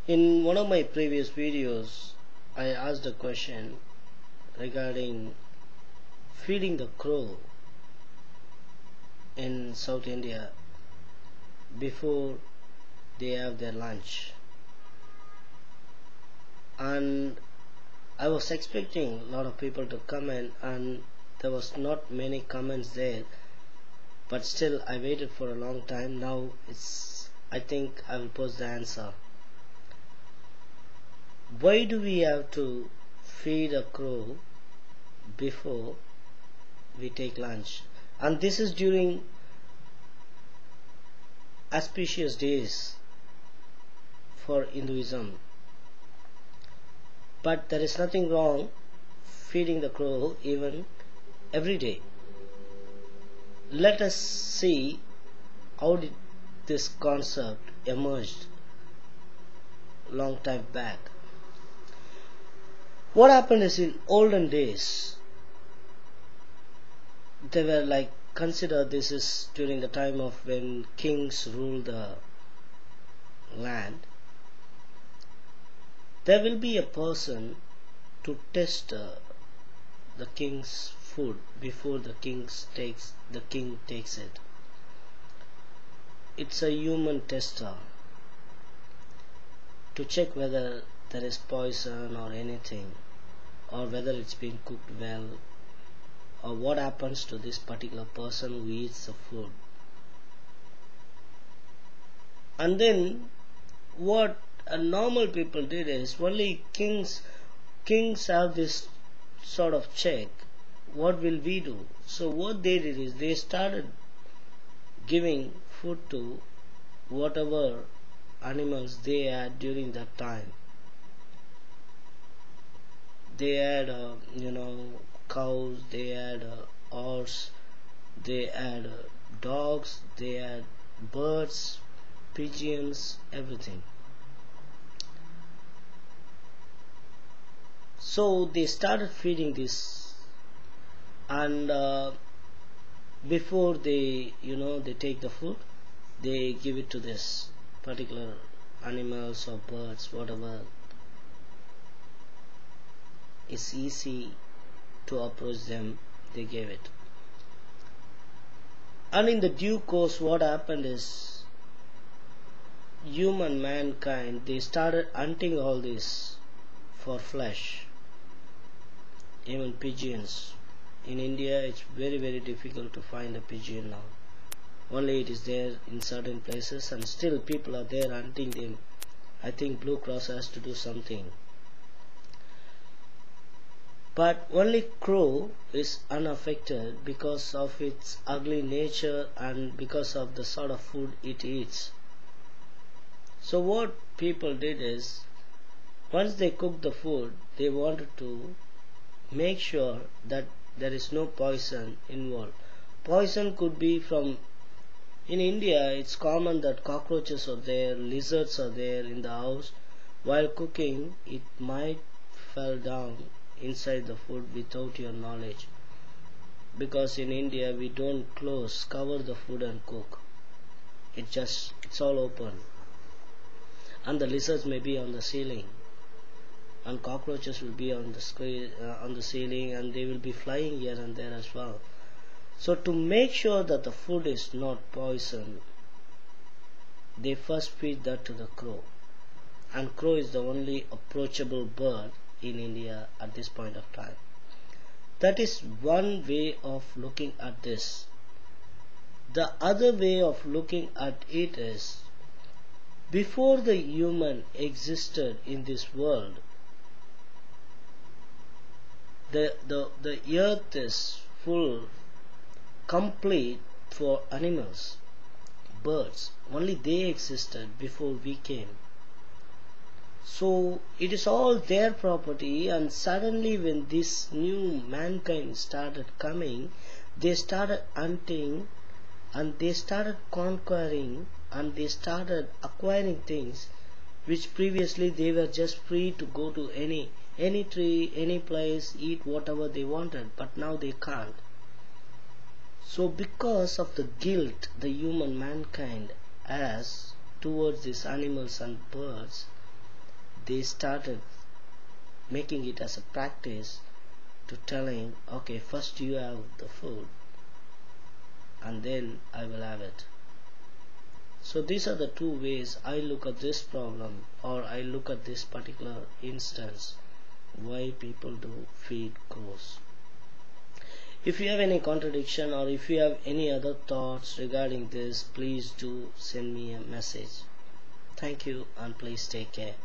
In one of my previous videos, I asked a question regarding feeding the crow in South India before they have their lunch, and I was expecting a lot of people to comment, and there was not many comments there, but still I waited for a long time. Now I think I will post the answer. Why do we have to feed a crow before we take lunch? And this is during auspicious days for Hinduism. But there is nothing wrong feeding the crow even every day. Let us see how did this concept emerged long time back. What happened is, in olden days, they were like, consider this is during the time of when kings ruled the land. There will be a person to test the king's food before the king takes it. It's a human tester to check whether there is poison or anything, or whether it's been cooked well, or what happens to this particular person who eats the food. And then what normal people did is, only kings have this sort of check, what will we do? So what they did is, they started giving food to whatever animals they had during that time. They had cows, they had horse, they had dogs, they had birds, pigeons, everything. So they started feeding this, and before they take the food, they give it to this particular animals or birds, whatever is easy to approach them, they gave it. And in the due course, what happened is, mankind, they started hunting all this for flesh. Even pigeons. In India, it's very, very difficult to find a pigeon now. Only it is there in certain places, and still people are there hunting them. I think Blue Cross has to do something. But only crow is unaffected because of its ugly nature and because of the sort of food it eats. So what people did is, once they cooked the food, they wanted to make sure that there is no poison involved. Poison could be from, in India it's common that cockroaches are there, lizards are there in the house. While cooking, it might fall down inside the food without your knowledge, because in India we don't cover the food and cook. It's all open, and the lizards may be on the ceiling, and cockroaches will be on the ceiling, and they will be flying here and there as well. So to make sure that the food is not poisoned, they first feed that to the crow, and crow is the only approachable bird in India at this point of time. That is one way of looking at this. The other way of looking at it is, before the human existed in this world, the earth is full, complete for animals, birds. Only they existed before we came. So it is all their property, and suddenly when this new mankind started coming, they started hunting, and they started conquering, and they started acquiring things which previously they were just free to go to any tree, any place, eat whatever they wanted, but now they can't. So because of the guilt the mankind has towards these animals and birds, they started making it as a practice to telling, okay, first you have the food and then I will have it. So these are the two ways I look at this problem, or I look at this particular instance, why people do feed crows. If you have any contradiction or if you have any other thoughts regarding this, please do send me a message. Thank you and please take care.